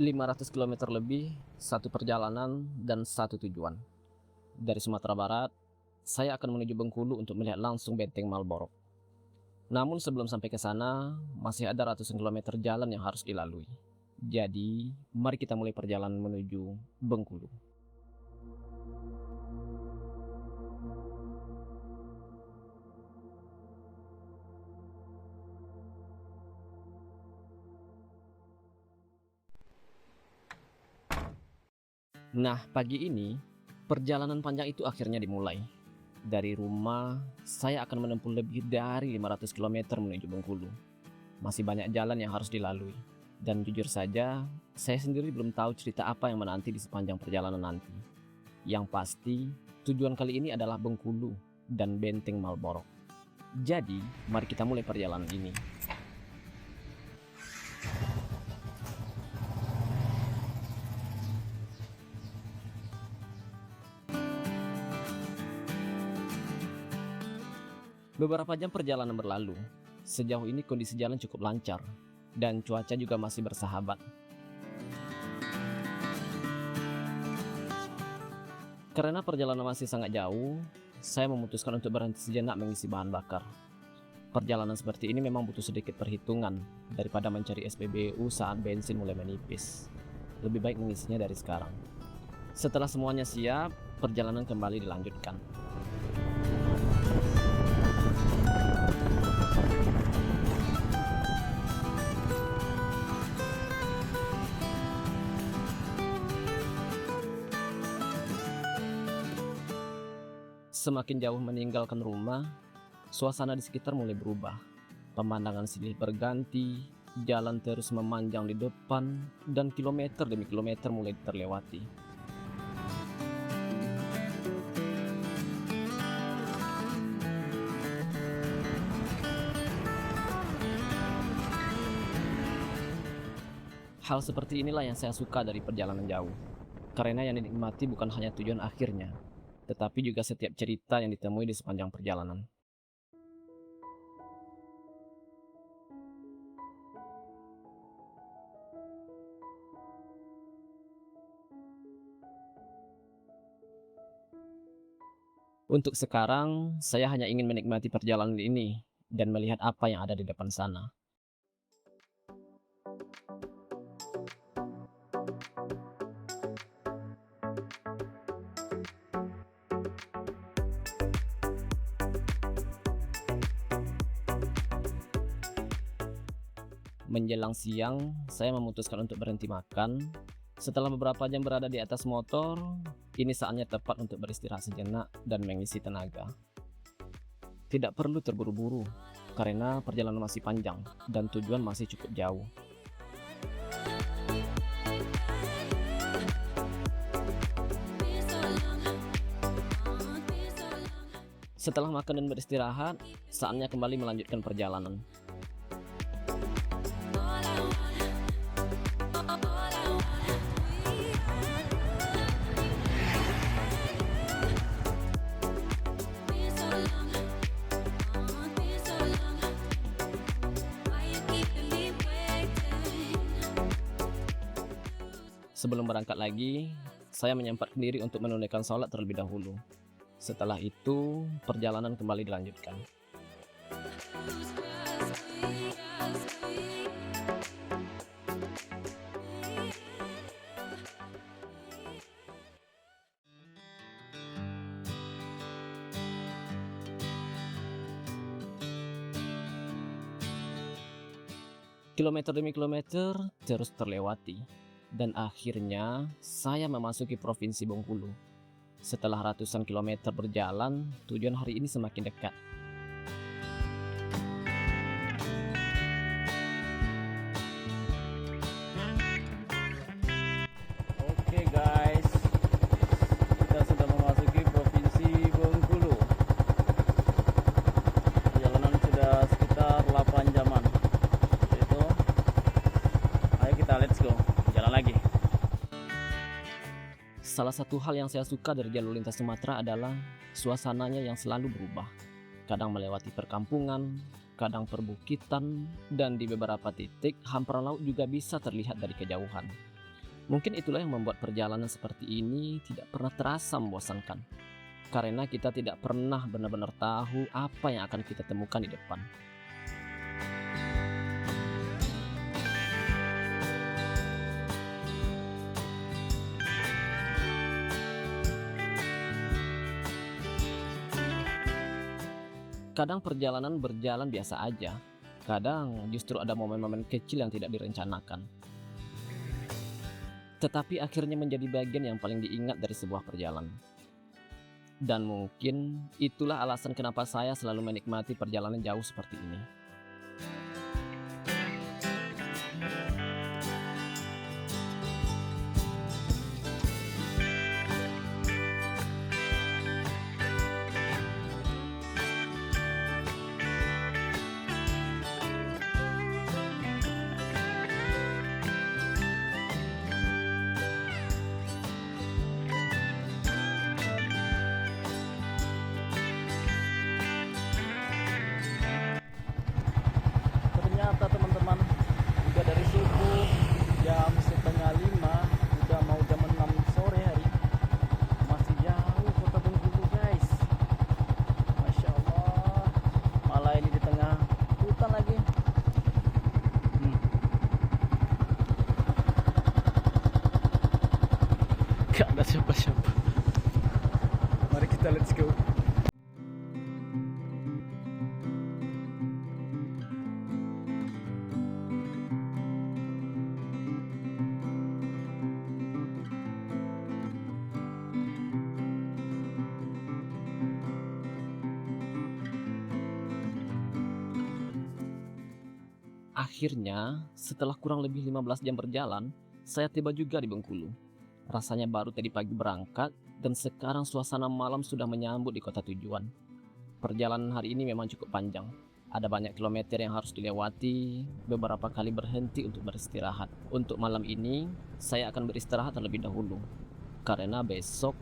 500 km lebih, satu perjalanan dan satu tujuan. Dari Sumatera Barat, saya akan menuju Bengkulu untuk melihat langsung Benteng Malborok. Namun sebelum sampai ke sana, masih ada ratusan kilometer jalan yang harus dilalui. Jadi, mari kita mulai perjalanan menuju Bengkulu. Nah, pagi ini, perjalanan panjang itu akhirnya dimulai. Dari rumah, saya akan menempuh lebih dari 500 km menuju Bengkulu. Masih banyak jalan yang harus dilalui. Dan jujur saja, saya sendiri belum tahu cerita apa yang menanti di sepanjang perjalanan nanti. Yang pasti, tujuan kali ini adalah Bengkulu dan Benteng Malborok. Jadi, mari kita mulai perjalanan ini. Beberapa jam perjalanan berlalu. Sejauh ini kondisi jalan cukup lancar dan cuaca juga masih bersahabat. Karena perjalanan masih sangat jauh, saya memutuskan untuk berhenti sejenak mengisi bahan bakar. Perjalanan seperti ini memang butuh sedikit perhitungan daripada mencari SPBU saat bensin mulai menipis. Lebih baik mengisinya dari sekarang. Setelah semuanya siap, perjalanan kembali dilanjutkan. Semakin jauh meninggalkan rumah, suasana di sekitar mulai berubah. Pemandangan silih berganti, jalan terus memanjang di depan, dan kilometer demi kilometer mulai terlewati. Hal seperti inilah yang saya suka dari perjalanan jauh. Karena yang dinikmati bukan hanya tujuan akhirnya, tetapi juga setiap cerita yang ditemui di sepanjang perjalanan. Untuk sekarang, saya hanya ingin menikmati perjalanan ini dan melihat apa yang ada di depan sana. Menjelang siang, saya memutuskan untuk berhenti makan. Setelah beberapa jam berada di atas motor, ini saatnya tepat untuk beristirahat sejenak dan mengisi tenaga. Tidak perlu terburu-buru, karena perjalanan masih panjang dan tujuan masih cukup jauh. Setelah makan dan beristirahat, saatnya kembali melanjutkan perjalanan. Sebelum berangkat lagi, saya menyempatkan diri untuk menunaikan sholat terlebih dahulu. Setelah itu, perjalanan kembali dilanjutkan. Kilometer demi kilometer terus terlewati. Dan akhirnya saya memasuki Provinsi Bengkulu. Setelah ratusan kilometer berjalan, tujuan hari ini semakin dekat. Oke guys, kita sudah memasuki Provinsi Bengkulu. Perjalanan sudah sekitar 8 jaman. Itu, ayo kita let's go. Jalan lagi. Salah satu hal yang saya suka dari jalur lintas Sumatera adalah suasananya yang selalu berubah. Kadang melewati perkampungan, kadang perbukitan, dan di beberapa titik hamparan laut juga bisa terlihat dari kejauhan. Mungkin itulah yang membuat perjalanan seperti ini tidak pernah terasa membosankan. Karena kita tidak pernah benar-benar tahu apa yang akan kita temukan di depan. Kadang perjalanan berjalan biasa aja. Kadang justru ada momen-momen kecil yang tidak direncanakan. Tetapi akhirnya menjadi bagian yang paling diingat dari sebuah perjalanan. Dan mungkin itulah alasan kenapa saya selalu menikmati perjalanan jauh seperti ini. Ternyata teman-teman, udah dari subuh jam setengah 5, udah mau jam 6 sore hari, masih jauh kota Bengkulu guys. Masya Allah, malah ini di tengah hutan lagi. Gak ada siapa-siapa. Mari kita let's go. Akhirnya, setelah kurang lebih 15 jam berjalan, saya tiba juga di Bengkulu. Rasanya baru tadi pagi berangkat, dan sekarang suasana malam sudah menyambut di kota tujuan. Perjalanan hari ini memang cukup panjang. Ada banyak kilometer yang harus dilewati, beberapa kali berhenti untuk beristirahat. Untuk malam ini, saya akan beristirahat terlebih dahulu. Karena besok,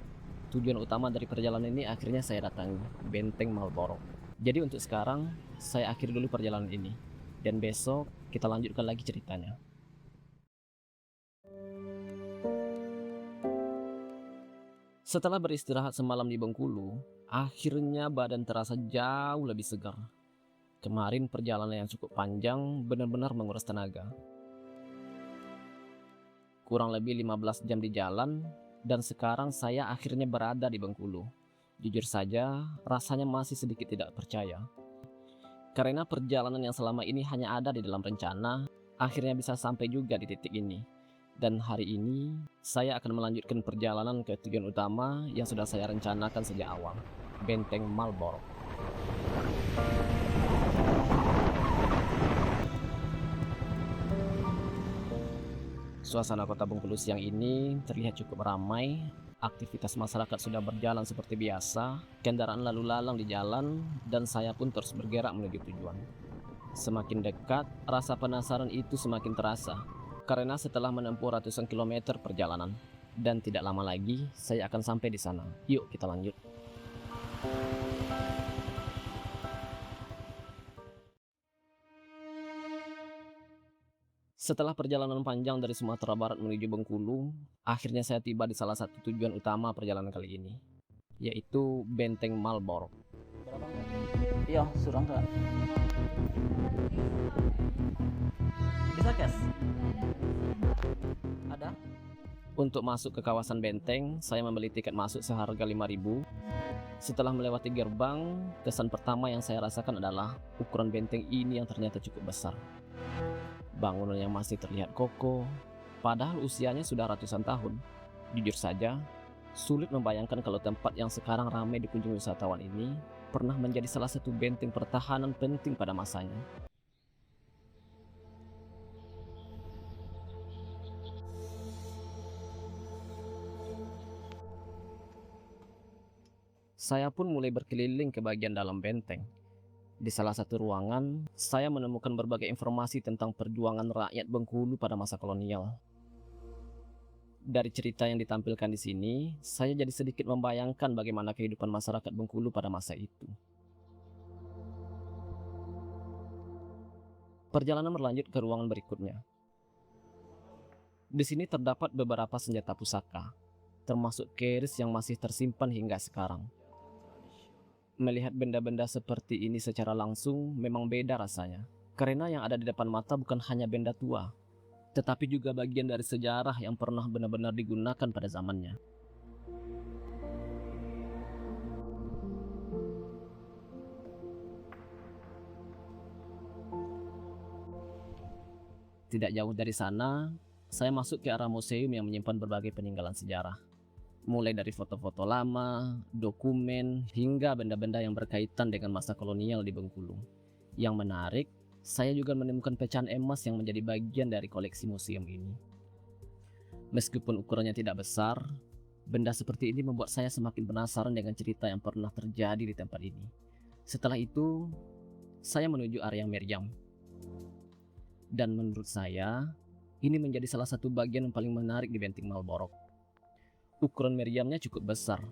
tujuan utama dari perjalanan ini akhirnya saya datangi, Benteng Marlborough. Jadi untuk sekarang, saya akhiri dulu perjalanan ini. Dan besok kita lanjutkan lagi ceritanya. Setelah beristirahat semalam di Bengkulu, akhirnya badan terasa jauh lebih segar. Kemarin perjalanan yang cukup panjang benar-benar menguras tenaga. Kurang lebih 15 jam di jalan, dan sekarang saya akhirnya berada di Bengkulu. Jujur saja, rasanya masih sedikit tidak percaya. Karena perjalanan yang selama ini hanya ada di dalam rencana, akhirnya bisa sampai juga di titik ini. Dan hari ini, saya akan melanjutkan perjalanan ke tujuan utama yang sudah saya rencanakan sejak awal, Benteng Marlborough. Suasana kota Bengkulu siang ini terlihat cukup ramai. Aktivitas masyarakat sudah berjalan seperti biasa, kendaraan lalu lalang di jalan, dan saya pun terus bergerak menuju tujuan. Semakin dekat, rasa penasaran itu semakin terasa, karena setelah menempuh ratusan kilometer perjalanan, dan tidak lama lagi saya akan sampai di sana. Yuk kita lanjut. Setelah perjalanan panjang dari Sumatera Barat menuju Bengkulu, akhirnya saya tiba di salah satu tujuan utama perjalanan kali ini, yaitu Benteng Marlborough. Iya, surang kak. Bisa cash? Ada? Untuk masuk ke kawasan benteng, saya membeli tiket masuk seharga 5.000. Setelah melewati gerbang, kesan pertama yang saya rasakan adalah ukuran benteng ini yang ternyata cukup besar. Bangunan yang masih terlihat kokoh, padahal usianya sudah ratusan tahun. Jujur saja, sulit membayangkan kalau tempat yang sekarang ramai dikunjungi wisatawan ini pernah menjadi salah satu benteng pertahanan penting pada masanya. Saya pun mulai berkeliling ke bagian dalam benteng. Di salah satu ruangan, saya menemukan berbagai informasi tentang perjuangan rakyat Bengkulu pada masa kolonial. Dari cerita yang ditampilkan di sini, saya jadi sedikit membayangkan bagaimana kehidupan masyarakat Bengkulu pada masa itu. Perjalanan berlanjut ke ruangan berikutnya. Di sini terdapat beberapa senjata pusaka, termasuk keris yang masih tersimpan hingga sekarang. Melihat benda-benda seperti ini secara langsung memang beda rasanya. Karena yang ada di depan mata bukan hanya benda tua, tetapi juga bagian dari sejarah yang pernah benar-benar digunakan pada zamannya. Tidak jauh dari sana, saya masuk ke arah museum yang menyimpan berbagai peninggalan sejarah. Mulai dari foto-foto lama, dokumen, hingga benda-benda yang berkaitan dengan masa kolonial di Bengkulu. Yang menarik, saya juga menemukan pecahan emas yang menjadi bagian dari koleksi museum ini. Meskipun ukurannya tidak besar, benda seperti ini membuat saya semakin penasaran dengan cerita yang pernah terjadi di tempat ini. Setelah itu, saya menuju area meriam. Dan menurut saya, ini menjadi salah satu bagian yang paling menarik di benteng Malborok. Ukuran meriamnya cukup besar.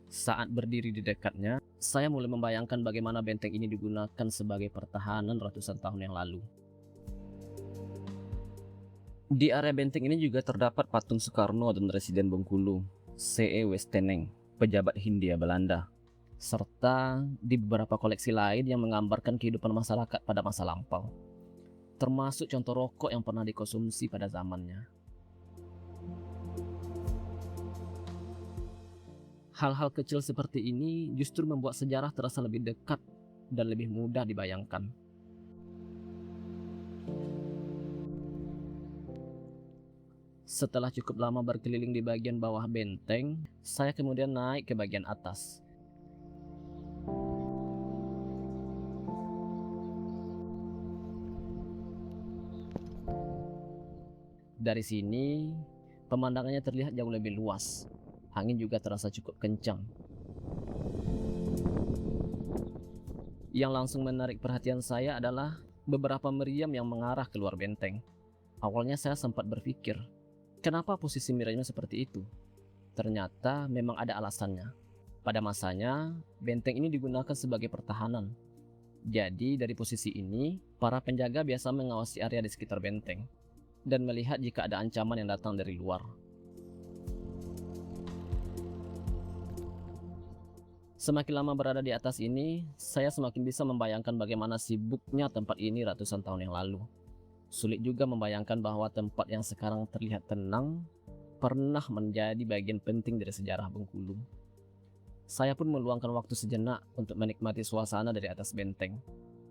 Saat berdiri di dekatnya, saya mulai membayangkan bagaimana benteng ini digunakan sebagai pertahanan ratusan tahun yang lalu. Di area benteng ini juga terdapat patung Soekarno dan Residen Bengkulu, C.E. Westeneng, pejabat Hindia Belanda, serta di beberapa koleksi lain yang menggambarkan kehidupan masyarakat pada masa lampau, termasuk contoh rokok yang pernah dikonsumsi pada zamannya. Hal-hal kecil seperti ini justru membuat sejarah terasa lebih dekat dan lebih mudah dibayangkan. Setelah cukup lama berkeliling di bagian bawah benteng, saya kemudian naik ke bagian atas. Dari sini, pemandangannya terlihat jauh lebih luas. Angin juga terasa cukup kencang. Yang langsung menarik perhatian saya adalah beberapa meriam yang mengarah keluar benteng. Awalnya saya sempat berpikir, kenapa posisi meriamnya seperti itu? Ternyata memang ada alasannya. Pada masanya, benteng ini digunakan sebagai pertahanan. Jadi dari posisi ini, para penjaga biasa mengawasi area di sekitar benteng dan melihat jika ada ancaman yang datang dari luar. Semakin lama berada di atas ini, saya semakin bisa membayangkan bagaimana sibuknya tempat ini ratusan tahun yang lalu. Sulit juga membayangkan bahwa tempat yang sekarang terlihat tenang pernah menjadi bagian penting dari sejarah Bengkulu. Saya pun meluangkan waktu sejenak untuk menikmati suasana dari atas benteng,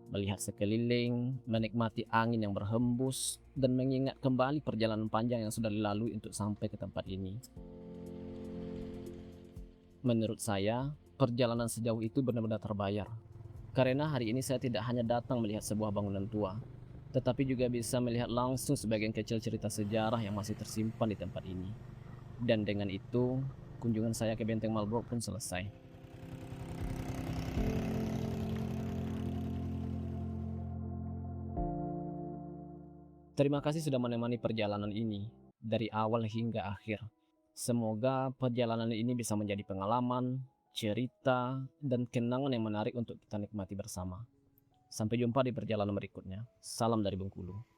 melihat sekeliling, menikmati angin yang berhembus, dan mengingat kembali perjalanan panjang yang sudah dilalui untuk sampai ke tempat ini. Menurut saya, perjalanan sejauh itu benar-benar terbayar. Karena hari ini saya tidak hanya datang melihat sebuah bangunan tua, tetapi juga bisa melihat langsung sebagian kecil cerita sejarah yang masih tersimpan di tempat ini. Dan dengan itu, kunjungan saya ke Benteng Malborok pun selesai. Terima kasih sudah menemani perjalanan ini, dari awal hingga akhir. Semoga perjalanan ini bisa menjadi pengalaman, cerita, dan kenangan yang menarik untuk kita nikmati bersama. Sampai jumpa di perjalanan berikutnya. Salam dari Bengkulu.